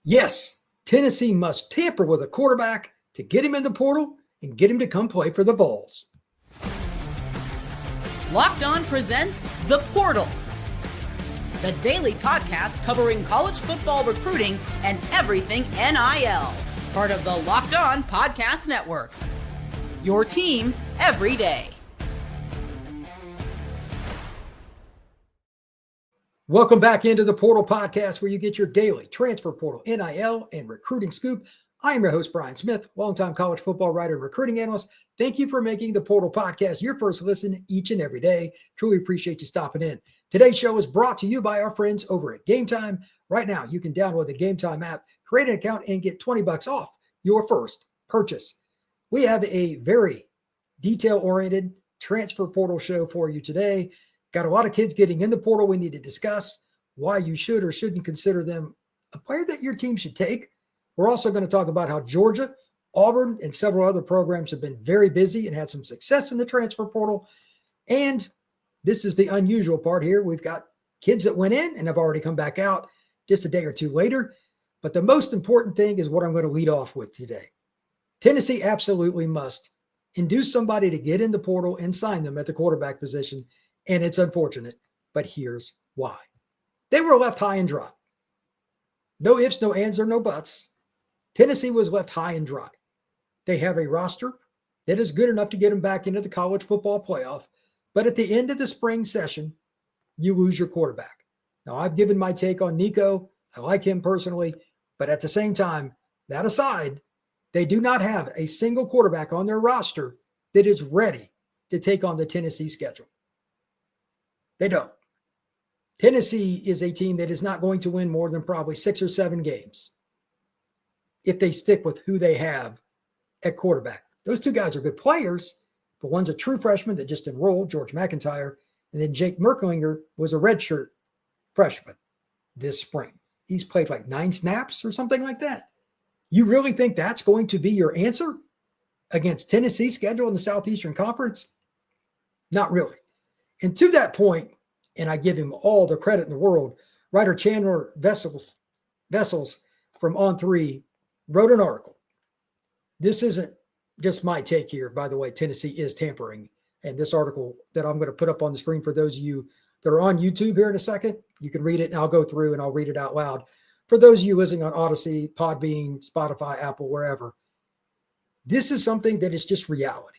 Yes, Tennessee must tamper with a quarterback to get him in the portal and get him to come play for the Vols. Locked On presents The Portal, the daily podcast covering college football recruiting and everything NIL. Part of the Locked On Podcast Network. Your team every day. Welcome back into the Portal Podcast, where you get your daily transfer portal, NIL, and recruiting scoop. I am your host, Brian Smith, longtime college football writer and recruiting analyst. Thank you for making the Portal Podcast your first listen each and every day. Truly appreciate you stopping in. Today's show is brought to you by our friends over at Game Time. Right now, you can download the Game Time app, create an account, and get $20 off your first purchase. We have a very detail-oriented transfer portal show for you today. Got a lot of kids getting in the portal. We need to discuss why you should or shouldn't consider them a player that your team should take. We're also going to talk about how Georgia, Auburn, and several other programs have been very busy and had some success in the transfer portal. And this is the unusual part here. We've got kids that went in and have already come back out just a day or two later. But the most important thing is what I'm going to lead off with today. Tennessee absolutely must induce somebody to get in the portal and sign them at the quarterback position. And it's unfortunate, but here's why. They were left high and dry. No ifs, no ands, or no buts. Tennessee was left high and dry. They have a roster that is good enough to get them back into the college football playoff. But at the end of the spring session, you lose your quarterback. Now, I've given my take on Nico. I like him personally. But at the same time, that aside, they do not have a single quarterback on their roster that is ready to take on the Tennessee schedule. They don't. Tennessee is a team that is not going to win more than probably 6 or 7 games if they stick with who they have at quarterback. Those two guys are good players, but one's a true freshman that just enrolled, George McIntyre, and then Jake Merklinger was a redshirt freshman this spring. He's played like 9 snaps or something like that. You really think that's going to be your answer against Tennessee's schedule in the Southeastern Conference? Not really. And to that point, and I give him all the credit in the world, writer Chandler Vessels from On3 wrote an article. This isn't just my take here, by the way. Tennessee is tampering. And this article that I'm going to put up on the screen for those of you that are on YouTube here in a second, you can read it and I'll go through and I'll read it out loud. For those of you listening on Odyssey, Podbean, Spotify, Apple, wherever, this is something that is just reality.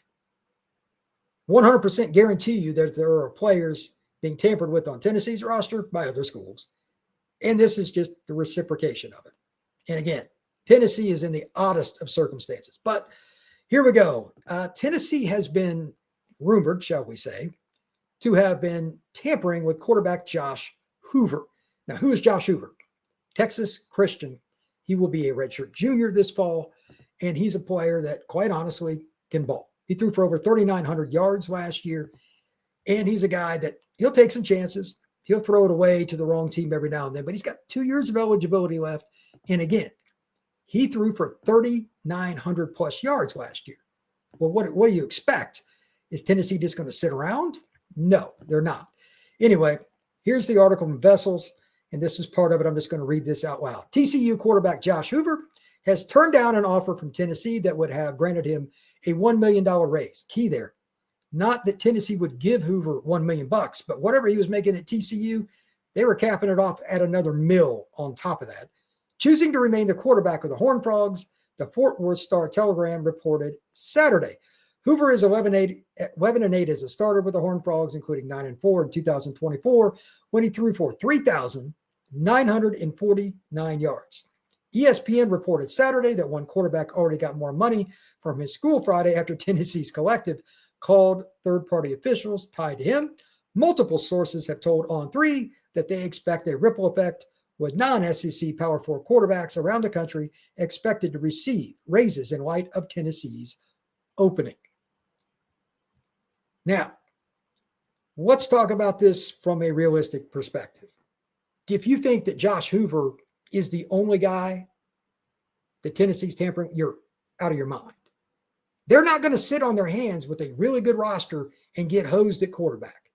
100% guarantee you that there are players being tampered with on Tennessee's roster by other schools. And this is just the reciprocation of it. And again, Tennessee is in the oddest of circumstances. But here we go. Tennessee has been rumored, shall we say, to have been tampering with quarterback Josh Heupel. Now, who is Josh Heupel? Texas Christian. He will be a redshirt junior this fall, and he's a player that, quite honestly, can ball. He threw for over 3,900 yards last year, and he's a guy that he'll take some chances. He'll throw it away to the wrong team every now and then, but he's got 2 years of eligibility left. And again, he threw for 3,900 plus yards last year. Well, what do you expect? Is Tennessee just going to sit around? No, they're not. Anyway, here's the article from Vessels, and this is part of it. I'm just going to read this out loud. TCU quarterback Josh Heupel has turned down an offer from Tennessee that would have granted him a $1 million raise. Key there. Not that Tennessee would give Heupel $1 million, but whatever he was making at TCU, they were capping it off at another $1 on top of that. Choosing to remain the quarterback of the Horned Frogs, the Fort Worth Star-Telegram reported Saturday. Heupel is 11-8 as a starter with the Horned Frogs, including 9-4 in 2024, when he threw for 3,949 yards. ESPN reported Saturday that one quarterback already got more money from his school Friday after Tennessee's collective called third-party officials tied to him. Multiple sources have told On3 that they expect a ripple effect with non-SEC Power 4 quarterbacks around the country expected to receive raises in light of Tennessee's opening. Now, let's talk about this from a realistic perspective. If you think that Josh Heupel is the only guy that Tennessee's tampering, you're out of your mind. They're not going to sit on their hands with a really good roster and get hosed at quarterback.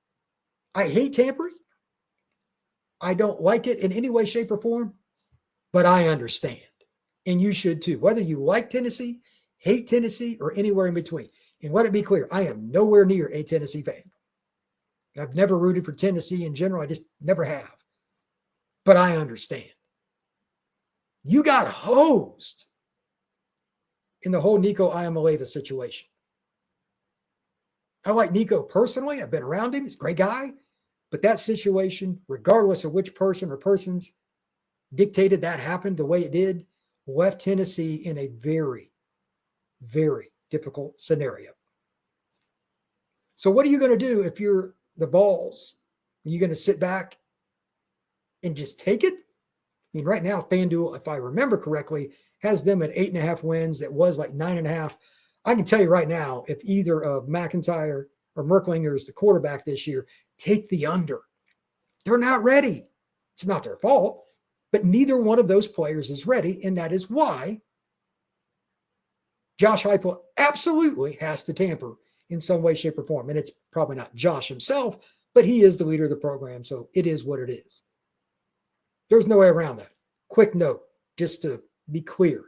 I hate tampering. I don't like it in any way, shape, or form. But I understand. And you should too. Whether you like Tennessee, hate Tennessee, or anywhere in between. And let it be clear, I am nowhere near a Tennessee fan. I've never rooted for Tennessee in general. I just never have. But I understand. You got hosed in the whole Nico Iamaleava situation. I like Nico personally. I've been around him. He's a great guy. But that situation, regardless of which person or persons dictated that happened the way it did, left Tennessee in a very, very difficult scenario. So what are you going to do if you're the Vols? Are you going to sit back and just take it? I mean, right now, FanDuel, if I remember correctly, has them at 8.5 wins. That was like 9.5. I can tell you right now, if either of McIntyre or Merklinger is the quarterback this year, take the under. They're not ready. It's not their fault, but neither one of those players is ready, and that is why Josh Heupel absolutely has to tamper in some way, shape, or form. And it's probably not Josh himself, but he is the leader of the program, so it is what it is. There's no way around that. Quick note, just to be clear,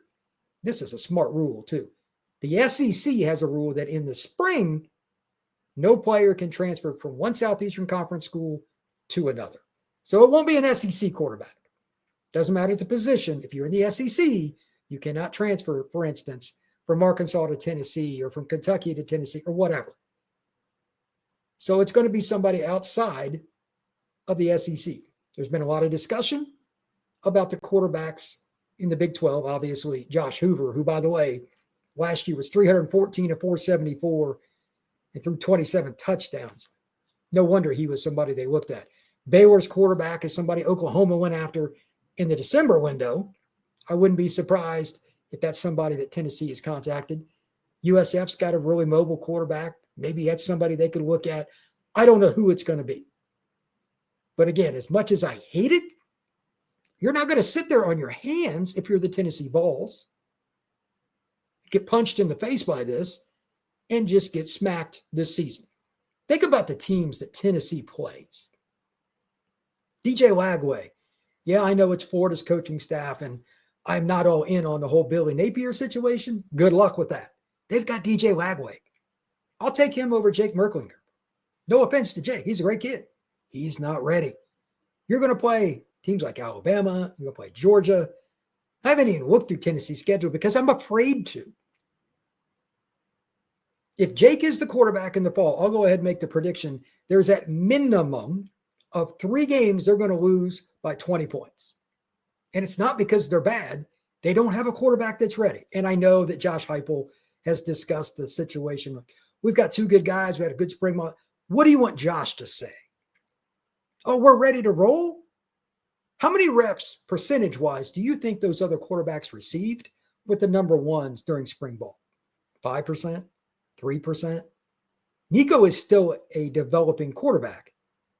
this is a smart rule too. The SEC has a rule that in the spring, no player can transfer from one Southeastern Conference school to another. So it won't be an SEC quarterback. Doesn't matter the position. If you're in the SEC, you cannot transfer, for instance, from Arkansas to Tennessee or from Kentucky to Tennessee or whatever. So it's going to be somebody outside of the SEC. There's been a lot of discussion about the quarterbacks in the Big 12. Obviously, Josh Heupel, who, by the way, last year was 314 of 474 and threw 27 touchdowns. No wonder he was somebody they looked at. Baylor's quarterback is somebody Oklahoma went after in the December window. I wouldn't be surprised if that's somebody that Tennessee has contacted. USF's got a really mobile quarterback. Maybe that's somebody they could look at. I don't know who it's going to be. But again, as much as I hate it, you're not going to sit there on your hands if you're the Tennessee Vols, get punched in the face by this, and just get smacked this season. Think about the teams that Tennessee plays. DJ Lagway. Yeah, I know it's Florida's coaching staff, and I'm not all in on the whole Billy Napier situation. Good luck with that. They've got DJ Lagway. I'll take him over Jake Merklinger. No offense to Jake. He's a great kid. He's not ready. You're going to play teams like Alabama. You're going to play Georgia. I haven't even looked through Tennessee's schedule because I'm afraid to. If Jake is the quarterback in the fall, I'll go ahead and make the prediction. There's at minimum of 3 games they're going to lose by 20 points. And it's not because they're bad. They don't have a quarterback that's ready. And I know that Josh Heupel has discussed the situation. We've got 2 good guys. We had a good spring month. What do you want Josh to say? Oh, we're ready to roll? How many reps, percentage-wise, do you think those other quarterbacks received with the number ones during spring ball? 5%? 3%? Nico is still a developing quarterback.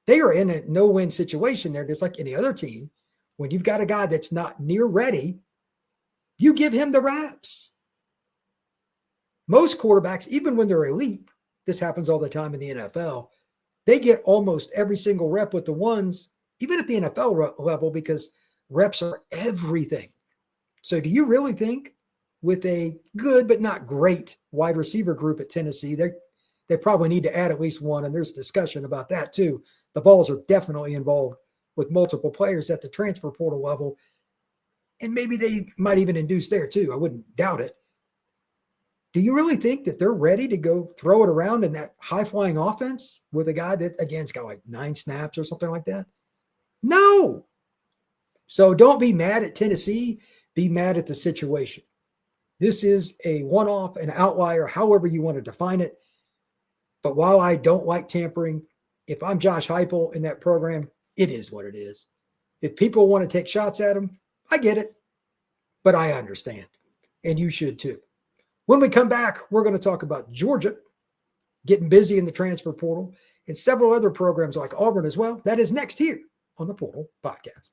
They are in a no-win situation there, just like any other team. When you've got a guy that's not near ready, you give him the reps. Most quarterbacks, even when they're elite, this happens all the time in the NFL, they get almost every single rep with the ones, even at the NFL level, because reps are everything. So do you really think with a good but not great wide receiver group at Tennessee, they probably need to add at least one, and there's discussion about that too. The Vols are definitely involved with multiple players at the transfer portal level, and maybe they might even induce there too. I wouldn't doubt it. Do you really think that they're ready to go throw it around in that high-flying offense with a guy that, again's got like 9 snaps or something like that? No. So don't be mad at Tennessee. Be mad at the situation. This is a one-off, an outlier, however you want to define it. But while I don't like tampering, if I'm Josh Heupel in that program, it is what it is. If people want to take shots at him, I get it. But I understand. And you should too. When we come back, we're going to talk about Georgia getting busy in the transfer portal and several other programs like Auburn as well. That is next here on the Portal Podcast.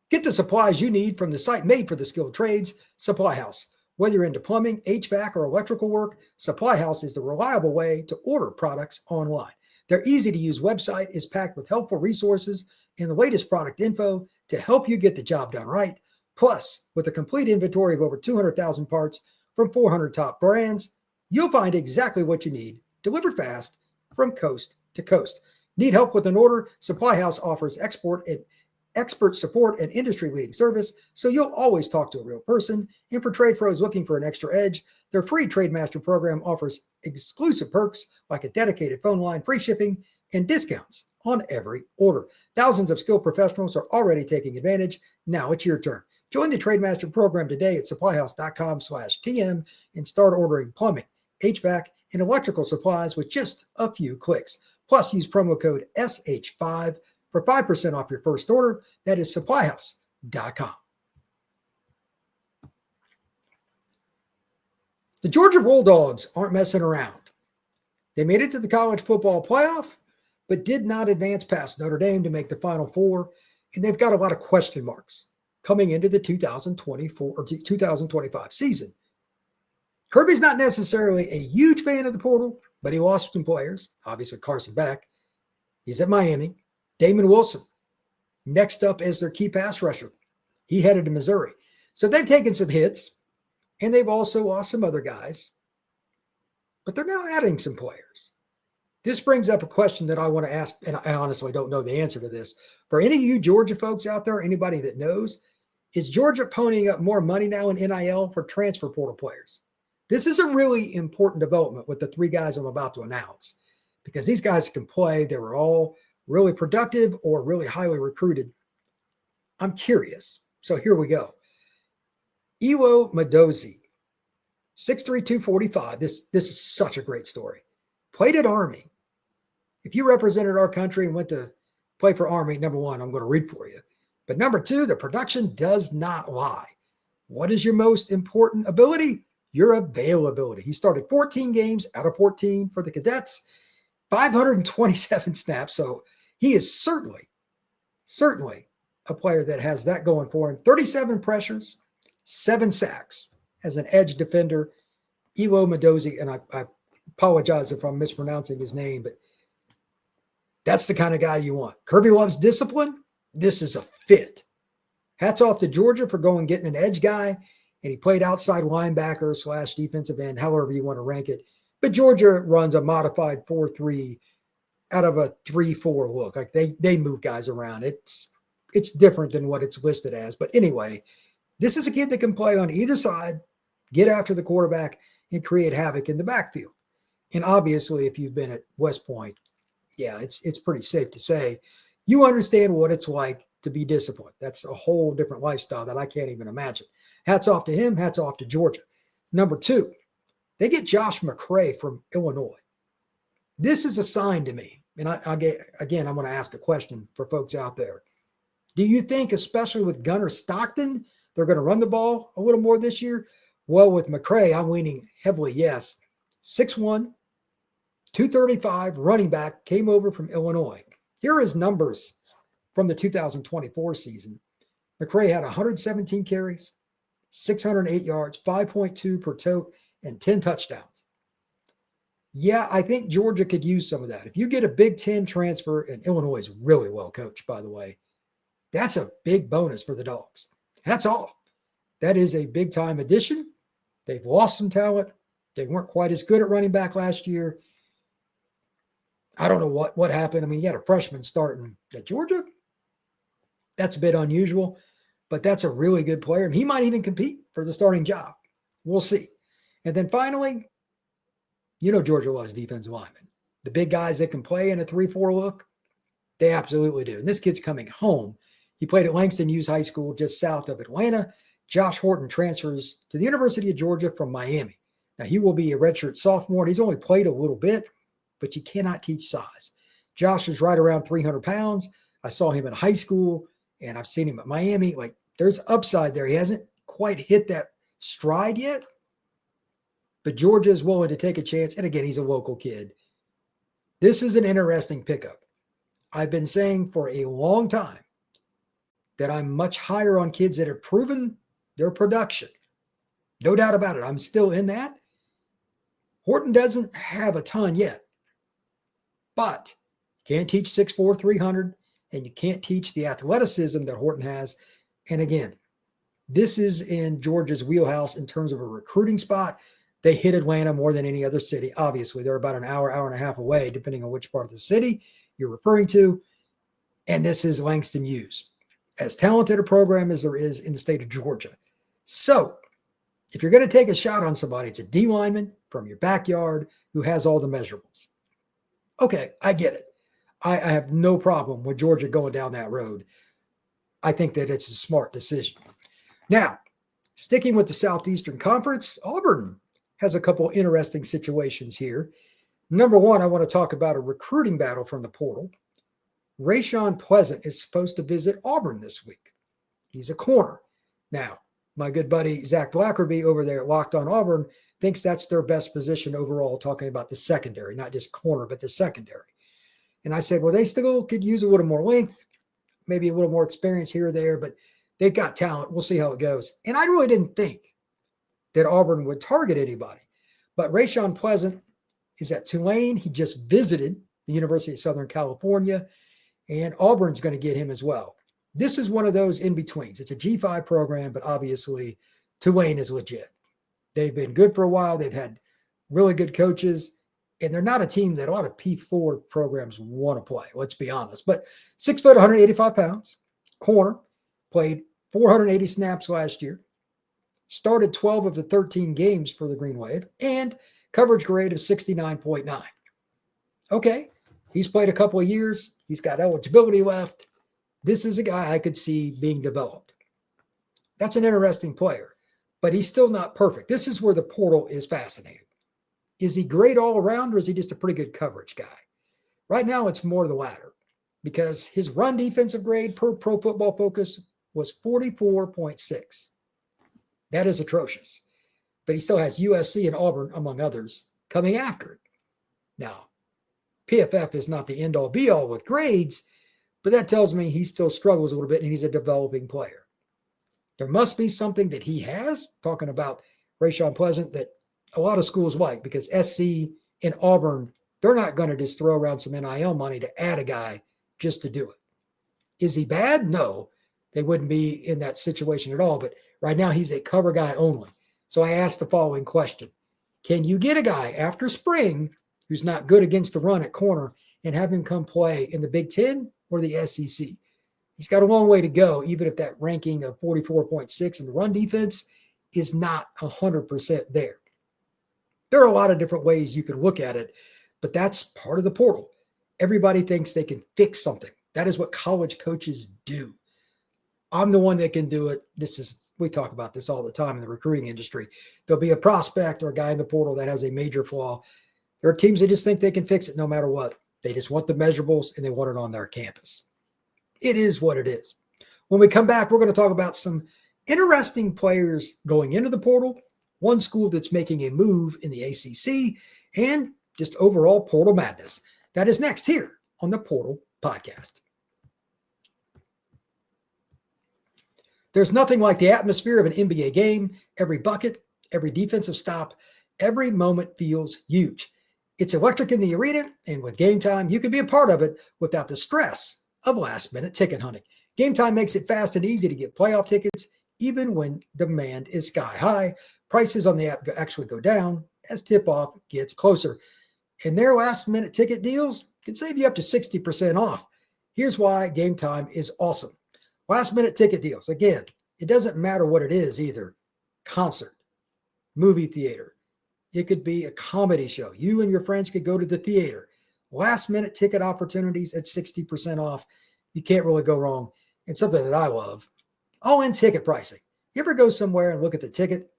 Get the supplies you need from the site made for the skilled trades, Supply House. Whether you're into plumbing, HVAC, or electrical work, Supply House is the reliable way to order products online. Their easy-to-use website is packed with helpful resources and the latest product info to help you get the job done right. Plus, with a complete inventory of over 200,000 parts from 400 top brands, you'll find exactly what you need, delivered fast from coast to coast. Need help with an order? Supply House offers expert support and industry-leading service, so you'll always talk to a real person. And for trade pros looking for an extra edge, their free Trade Master program offers exclusive perks like a dedicated phone line, free shipping, and discounts on every order. Thousands of skilled professionals are already taking advantage. Now it's your turn. Join the Trade Master program today at supplyhouse.com/TM and start ordering plumbing, HVAC, and electrical supplies with just a few clicks. Plus, use promo code SH5 for 5% off your first order. That is supplyhouse.com. The Georgia Bulldogs aren't messing around. They made it to the college football playoff, but did not advance past Notre Dame to make the Final Four, and they've got a lot of question marks coming into the 2024 or 2025 season. Kirby's not necessarily a huge fan of the portal, but he lost some players. Obviously, Carson Beck. He's at Miami. Damon Wilson, next up as their key pass rusher. He headed to Missouri. So they've taken some hits, and they've also lost some other guys. But they're now adding some players. This brings up a question that I want to ask, and I honestly don't know the answer to this. For any of you Georgia folks out there, anybody that knows, is Georgia ponying up more money now in NIL for transfer portal players? This is a really important development with the three guys I'm about to announce, because these guys can play. They were all really productive or really highly recruited. I'm curious. So here we go. Iwo Madozi, 6'3", 245. This is such a great story. Played at Army. If you represented our country and went to play for Army, number one, I'm going to read for you. But number two, the production does not lie. What is your most important ability? Your availability. He started 14 games out of 14 for the Cadets, 527 snaps. So he is certainly a player that has that going for him. 37 pressures, 7 sacks as an edge defender. Iwo Madozi, and I apologize if I'm mispronouncing his name, but that's the kind of guy you want. Kirby loves discipline. This is a fit. Hats off to Georgia for getting an edge guy, and he played outside linebacker / defensive end, however you want to rank it. But Georgia runs a modified 4-3 out of a 3-4 look. Like they move guys around. It's different than what it's listed as. But anyway, this is a kid that can play on either side, get after the quarterback, and create havoc in the backfield. And obviously, if you've been at West Point, yeah, it's pretty safe to say you understand what it's like to be disciplined. That's a whole different lifestyle that I can't even imagine. Hats off to him. Hats off to Georgia. Number two, they get Josh McCray from Illinois. This is a sign to me. And I'm going to ask a question for folks out there. Do you think, especially with Gunnar Stockton, they're going to run the ball a little more this year? Well, with McCray, I'm leaning heavily yes. 6'1", 235, running back, came over from Illinois. Here are his numbers from the 2024 season. McCray had 117 carries, 608 yards, 5.2 per tote, and 10 touchdowns. Yeah, I think Georgia could use some of that. If you get a Big Ten transfer, and Illinois is really well coached, by the way, that's a big bonus for the Dogs. Hats off. That is a big-time addition. They've lost some talent. They weren't quite as good at running back last year. I don't know what happened. I mean, you had a freshman starting at Georgia. That's a bit unusual, but that's a really good player, and he might even compete for the starting job. We'll see. And then finally, Georgia loves defensive linemen. The big guys that can play in a 3-4 look, they absolutely do. And this kid's coming home. He played at Langston Hughes High School just south of Atlanta. Josh Horton transfers to the University of Georgia from Miami. Now, he will be a redshirt sophomore, and he's only played a little bit, but you cannot teach size. Josh is right around 300 pounds. I saw him in high school, and I've seen him at Miami. Like, there's upside there. He hasn't quite hit that stride yet, but Georgia is willing to take a chance. And again, he's a local kid. This is an interesting pickup. I've been saying for a long time that I'm much higher on kids that have proven their production. No doubt about it. I'm still in that. Horton doesn't have a ton yet, but can't teach 6'4", 300. and you can't teach the athleticism that Horton has. And again, this is in Georgia's wheelhouse in terms of a recruiting spot. They hit Atlanta more than any other city. Obviously, they're about an hour, hour and a half away, depending on which part of the city you're referring to. And this is Langston Hughes, as talented a program as there is in the state of Georgia. So if you're going to take a shot on somebody, it's a D lineman from your backyard who has all the measurables. Okay, I get it. I have no problem with Georgia going down that road. I think that it's a smart decision. Now, sticking with the Southeastern Conference, Auburn has a couple interesting situations here. Number one, I want to talk about a recruiting battle from the portal. Rayshon Pleasant is supposed to visit Auburn this week. He's a corner. Now, my good buddy Zach Blackerby over there at Locked On Auburn thinks that's their best position overall, talking about the secondary, not just corner, but the secondary. And I said, well, they still could use a little more length, maybe a little more experience here or there, but they've got talent. We'll see how it goes. And I really didn't think that Auburn would target anybody. But Rayshon Pleasant is at Tulane. He just visited the University of Southern California, and Auburn's going to get him as well. This is one of those in-betweens. It's a G5 program, but obviously Tulane is legit. They've been good for a while. They've had really good coaches, and they're not a team that a lot of P4 programs want to play, let's be honest. But 6 foot, 185 pounds, corner, played 480 snaps last year, started 12 of the 13 games for the Green Wave, and coverage grade of 69.9. Okay, he's played a couple of years. He's got eligibility left. This is a guy I could see being developed. That's an interesting player, but he's still not perfect. This is where the portal is fascinating. Is he great all around, or is he just a pretty good coverage guy? Right now, it's more the latter, because his run defensive grade per Pro Football Focus was 44.6. That is atrocious. But he still has USC and Auburn, among others, coming after it. Now, PFF is not the end-all be-all with grades, but that tells me he still struggles a little bit and he's a developing player. There must be something that he has, talking about Rayshon Pleasant, that a lot of schools like, because SC and Auburn, they're not going to just throw around some NIL money to add a guy just to do it. Is he bad? No, they wouldn't be in that situation at all. But right now he's a cover guy only. So I asked the following question. Can you get a guy after spring who's not good against the run at corner and have him come play in the Big Ten or the SEC? He's got a long way to go, even if that ranking of 44.6 in the run defense is not 100% there. There are a lot of different ways you can look at it, but that's part of the portal. Everybody thinks they can fix something. That is what college coaches do. I'm the one that can do it. We talk about this all the time in the recruiting industry. There'll be a prospect or a guy in the portal that has a major flaw. There are teams that just think they can fix it no matter what. They just want the measurables and they want it on their campus. It is what it is. When we come back, we're going to talk about some interesting players going into the portal, one school that's making a move in the ACC, and just overall portal madness. That is next here on the Portal Podcast. There's nothing like the atmosphere of an NBA game. Every bucket, every defensive stop, every moment feels huge. It's electric in the arena, and with Game Time, you can be a part of it without the stress of last-minute ticket hunting. Game Time makes it fast and easy to get playoff tickets, even when demand is sky high. Prices on the app actually go down as tip-off gets closer. And their last-minute ticket deals can save you up to 60% off. Here's why Game Time is awesome. Last-minute ticket deals. Again, it doesn't matter what it is either. Concert, movie theater. It could be a comedy show. You and your friends could go to the theater. Last-minute ticket opportunities at 60% off. You can't really go wrong. And something that I love, all-in ticket pricing. You ever go somewhere and look at the ticket,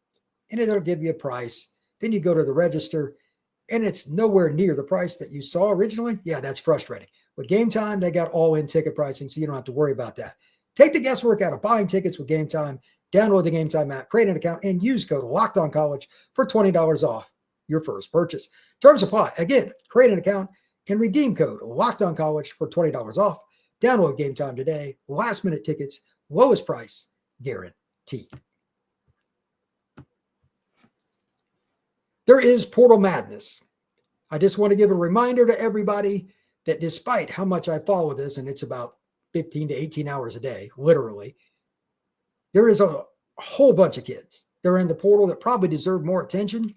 and it'll give you a price. Then you go to the register, and it's nowhere near the price that you saw originally? Yeah, that's frustrating. With Game Time, they got all-in ticket pricing, so you don't have to worry about that. Take the guesswork out of buying tickets with Game Time. Download the Game Time app, create an account, and use code LOCKEDONCollege for $20 off your first purchase. Terms apply. Again, create an account and redeem code LOCKEDONCollege for $20 off. Download Game Time today. Last-minute tickets, lowest price, guaranteed. There is portal madness. I just want to give a reminder to everybody that despite how much I follow this, and it's about 15 to 18 hours a day, literally. There is a whole bunch of kids that are in the portal that probably deserve more attention.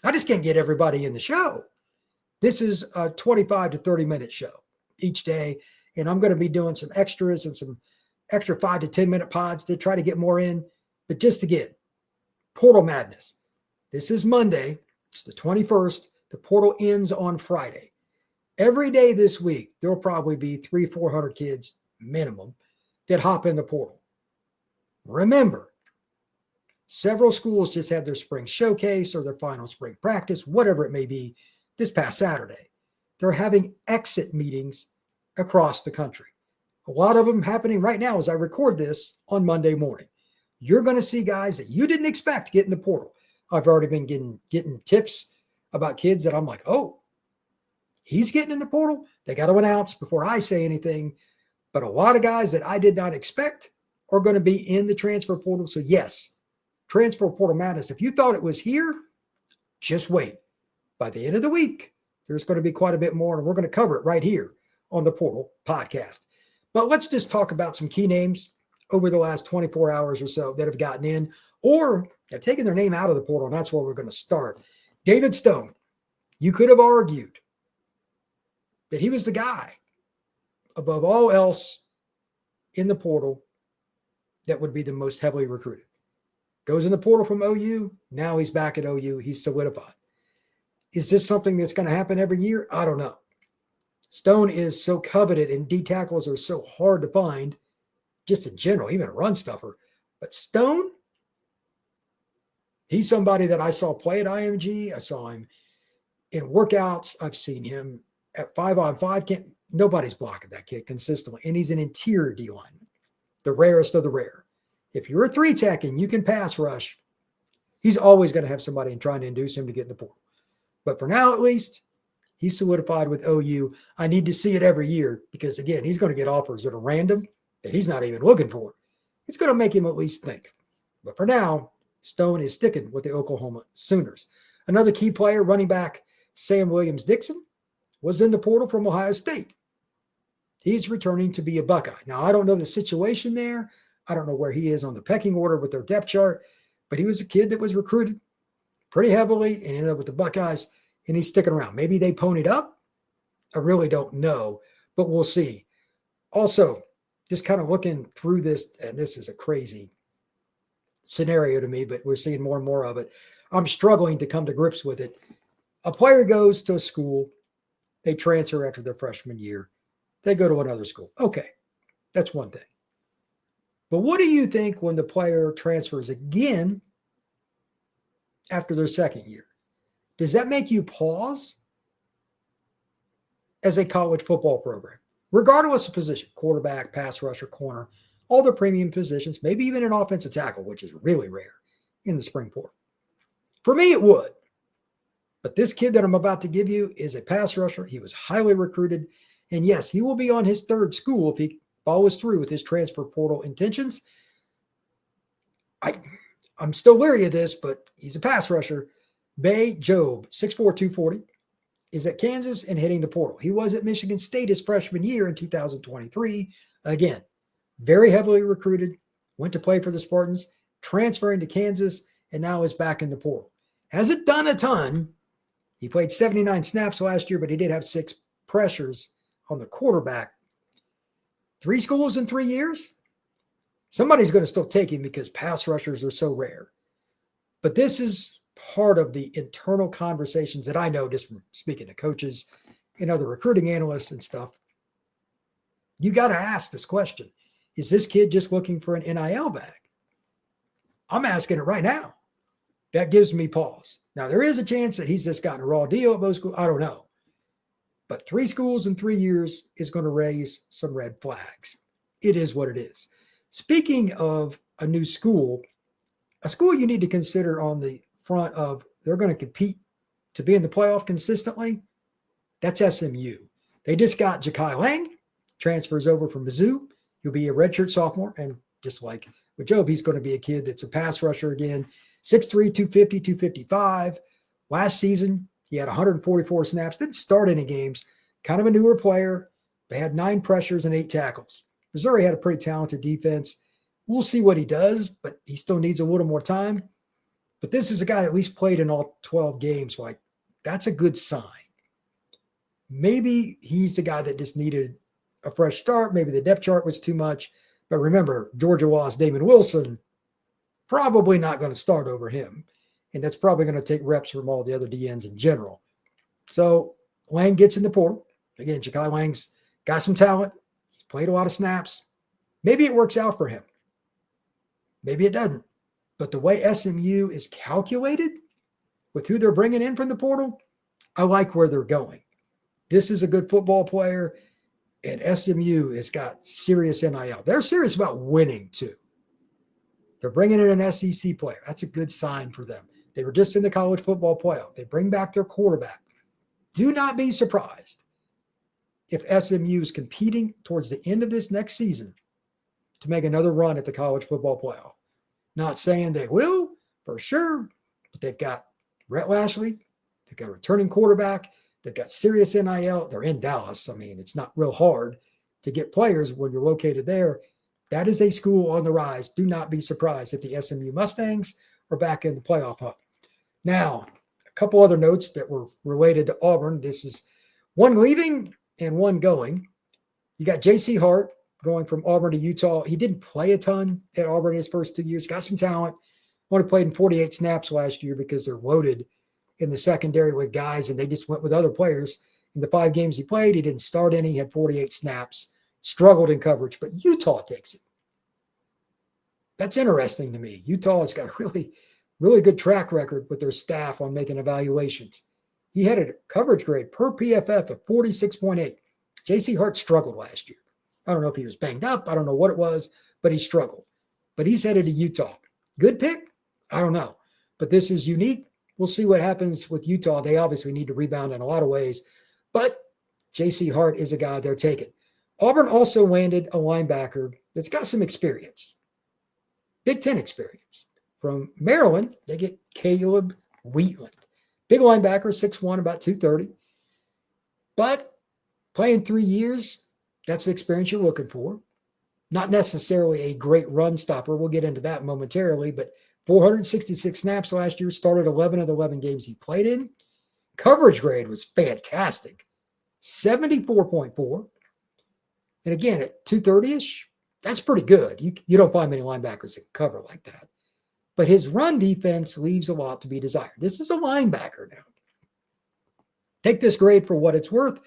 I just can't get everybody in the show. This is a 25 to 30-minute show each day, and I'm going to be doing some extras and some extra 5 to 10-minute pods to try to get more in. But just again, portal madness. This is Monday. It's the 21st. The portal ends on Friday. Every day this week, there'll probably be 300-400 kids minimum that hop in the portal. Remember, several schools just had their spring showcase or their final spring practice, whatever it may be, this past Saturday. They're having exit meetings across the country. A lot of them happening right now as I record this on Monday morning. You're going to see guys that you didn't expect get in the portal. I've already been getting tips about kids that I'm like, oh, he's getting in the portal. They got to announce before I say anything. But a lot of guys that I did not expect are going to be in the transfer portal. So yes, transfer portal madness. If you thought it was here, just wait. By the end of the week, there's going to be quite a bit more, and we're going to cover it right here on the Portal Podcast. But let's just talk about some key names over the last 24 hours or so that have gotten in or have taken their name out of the portal, and that's where we're going to start. David Stone, you could have argued that he was the guy above all else in the portal that would be the most heavily recruited. Goes in the portal from OU. Now he's back at OU. He's solidified. Is this something that's going to happen every year? I don't know. Stone is so coveted, and D tackles are so hard to find, just in general, even a run stuffer. But Stone, he's somebody that I saw play at IMG. I saw him in workouts. I've seen him at 5-on-5. Nobody's blocking that kid consistently, and he's an interior D lineman, the rarest of the rare. If you're a 3-tech and you can pass rush, he's always going to have somebody trying to induce him to get in the portal. But for now, at least, he's solidified with OU. I need to see it every year because, again, he's going to get offers that are random that he's not even looking for. It's going to make him at least think. But for now, Stone is sticking with the Oklahoma Sooners. Another key player, running back Sam Williams-Dixon, was in the portal from Ohio State. He's returning to be a Buckeye. Now, I don't know the situation there. I don't know where he is on the pecking order with their depth chart, but he was a kid that was recruited pretty heavily and ended up with the Buckeyes, and he's sticking around. Maybe they ponied up. I really don't know, but we'll see. Also, just kind of looking through this, and this is a crazy scenario to me, but we're seeing more and more of it. I'm struggling to come to grips with it. A player goes to a school, they transfer after their freshman year, they go to another school. Okay, that's one thing. But what do you think when the player transfers again after their second year? Does that make you pause as a college football program, regardless of position, quarterback, pass rusher, corner, all the premium positions, maybe even an offensive tackle, which is really rare in the spring portal? For me, it would. But this kid that I'm about to give you is a pass rusher. He was highly recruited. And yes, he will be on his third school if he follows through with his transfer portal intentions. I'm still leery of this, but he's a pass rusher. Bay Jobe, 6'4", 240, is at Kansas and hitting the portal. He was at Michigan State his freshman year in 2023. Again, very heavily recruited, went to play for the Spartans, transferring to Kansas, and now is back in the portal. Hasn't done a ton. He played 79 snaps last year, but he did have 6 pressures on the quarterback. 3 schools in 3 years? Somebody's going to still take him because pass rushers are so rare. But this is part of the internal conversations that I know just from speaking to coaches and other recruiting analysts and stuff. You got to ask this question. Is this kid just looking for an NIL bag? I'm asking it right now. That gives me pause. Now, there is a chance that he's just gotten a raw deal at both schools. I don't know. But 3 schools in 3 years is going to raise some red flags. It is what it is. Speaking of a new school, a school you need to consider on the front of they're going to compete to be in the playoff consistently, that's SMU. They just got Ja'Kai Lang, transfers over from Mizzou. He'll be a redshirt sophomore, and just like with Jobe, he's going to be a kid that's a pass rusher again. 6'3", 250, 255. Last season, he had 144 snaps, didn't start any games. Kind of a newer player. They had 9 pressures and 8 tackles. Missouri had a pretty talented defense. We'll see what he does, but he still needs a little more time. But this is a guy that at least played in all 12 games. Like, that's a good sign. Maybe he's the guy that just needed a fresh start. Maybe the depth chart was too much. But remember, Georgia lost Damon Wilson, probably not going to start over him. And that's probably going to take reps from all the other DNs in general. So Lang gets in the portal. Again, Ja'Kai Lang's got some talent. He's played a lot of snaps. Maybe it works out for him. Maybe it doesn't. But the way SMU is calculated with who they're bringing in from the portal, I like where they're going. This is a good football player, and SMU has got serious NIL. They're serious about winning, too. They're bringing in an SEC player. That's a good sign for them. They were just in the college football playoff. They bring back their quarterback. Do not be surprised if SMU is competing towards the end of this next season to make another run at the college football playoff. Not saying they will, for sure, but they've got Rhett Lashley. They've got a returning quarterback. They've got serious NIL. They're in Dallas. I mean, it's not real hard to get players when you're located there. That is a school on the rise. Do not be surprised if the SMU Mustangs are back in the playoff hunt. Now, a couple other notes that were related to Auburn. This is one leaving and one going. You got J.C. Hart going from Auburn to Utah. He didn't play a ton at Auburn his first 2 years. Got some talent. Only played in 48 snaps last year because they're loaded in the secondary with guys, and they just went with other players. In the 5 games he played, he didn't start any. He had 48 snaps. Struggled in coverage, but Utah takes it. That's interesting to me. Utah has got a really good track record with their staff on making evaluations. He had a coverage grade per PFF of 46.8. J.C. Hart struggled last year. I don't know if he was banged up. I don't know what it was, but he struggled. But he's headed to Utah. Good pick? I don't know. But this is unique. We'll see what happens with Utah. They obviously need to rebound in a lot of ways. But J.C. Hart is a guy they're taking. Auburn also landed a linebacker that's got some experience. Big Ten experience. From Maryland, they get Caleb Wheatland. Big linebacker, 6'1", about 230. But playing 3 years, that's the experience you're looking for. Not necessarily a great run stopper. We'll get into that momentarily, but 466 snaps last year, started 11 of the 11 games he played in. Coverage grade was fantastic, 74.4. And again, at 230-ish, that's pretty good. You don't find many linebackers that cover like that. But his run defense leaves a lot to be desired. This is a linebacker now. Take this grade for what it's worth.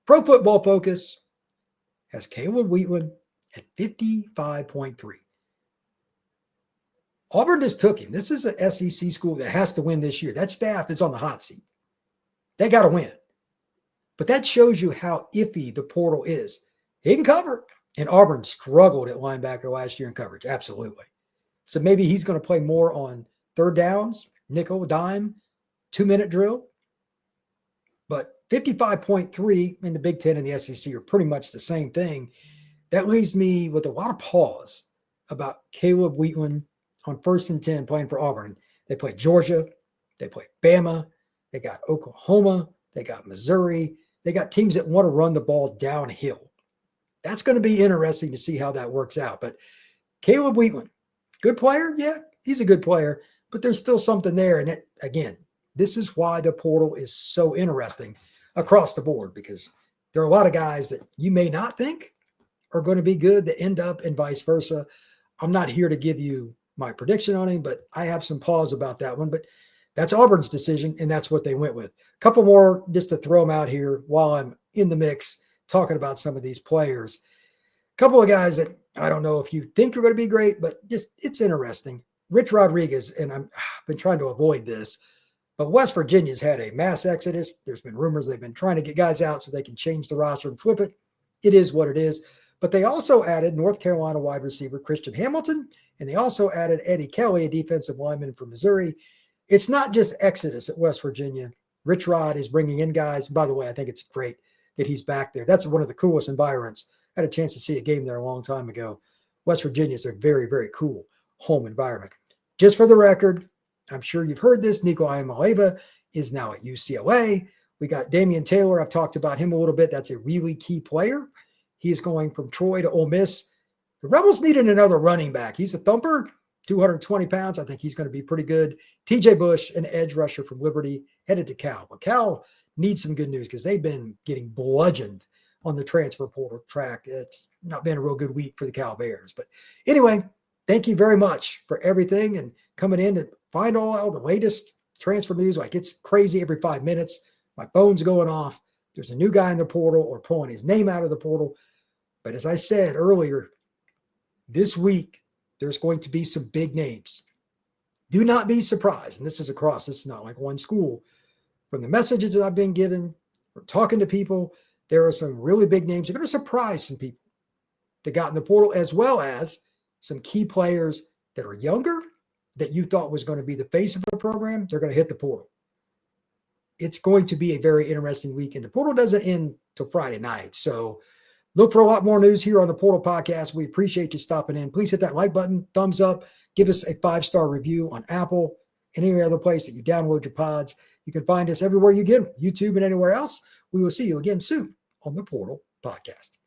Pro Football Focus has Caleb Wheatland at 55.3. Auburn just took him. This is an SEC school that has to win this year. That staff is on the hot seat. They got to win. But that shows you how iffy the portal is. He can cover. And Auburn struggled at linebacker last year in coverage. Absolutely. So maybe he's going to play more on third downs, nickel, dime, 2-minute drill. But 55.3 in the Big Ten and the SEC are pretty much the same thing. That leaves me with a lot of pause about Caleb Wheatland on 1st and 10 playing for Auburn. They played Georgia. They played Bama. They got Oklahoma. They got Missouri. They got teams that want to run the ball downhill. That's going to be interesting to see how that works out. But Caleb Wheatland, good player? Yeah, he's a good player. But there's still something there. And again, this is why the portal is so interesting across the board, because there are a lot of guys that you may not think are going to be good that end up and vice versa. I'm not here to give you my prediction on him, but I have some pause about that one. But that's Auburn's decision, and that's what they went with. A couple more just to throw them out here while I'm in the mix talking about some of these players. A couple of guys that I don't know if you think are going to be great, but just it's interesting. Rich Rodriguez, and I've been trying to avoid this, but West Virginia's had a mass exodus. There's been rumors they've been trying to get guys out so they can change the roster and flip it. It is what it is. But they also added North Carolina wide receiver Christian Hamilton, and they also added Eddie Kelly, a defensive lineman from Missouri. It's not just exodus at West Virginia. Rich Rod is bringing in guys. By the way, I think it's great that he's back there. That's one of the coolest environments. I had a chance to see a game there a long time ago. West Virginia is a very, very cool home environment. Just for the record, I'm sure you've heard this. Nico Iamaleava is now at UCLA. We got Damian Taylor. I've talked about him a little bit. That's a really key player. He's going from Troy to Ole Miss. The Rebels needed another running back. He's a thumper, 220 pounds. I think he's going to be pretty good. TJ Bush, an edge rusher from Liberty, headed to Cal. But Cal needs some good news because they've been getting bludgeoned on the transfer portal track. It's not been a real good week for the Cal Bears. But anyway, thank you very much for everything and coming in and find all the latest transfer news. Like, it's crazy every 5 minutes. My phone's going off. There's a new guy in the portal or pulling his name out of the portal. But as I said earlier, this week, there's going to be some big names. Do not be surprised. And this is across. This is not like one school. From the messages that I've been given, from talking to people, there are some really big names. They're going to surprise some people that got in the portal, as well as some key players that are younger that you thought was going to be the face of the program. They're going to hit the portal. It's going to be a very interesting week. And the portal doesn't end till Friday night. So look for a lot more news here on the Portal Podcast. We appreciate you stopping in. Please hit that like button, thumbs up, give us a 5-star review on Apple and any other place that you download your pods. You can find us everywhere you get them, YouTube and anywhere else. We will see you again soon on the Portal Podcast.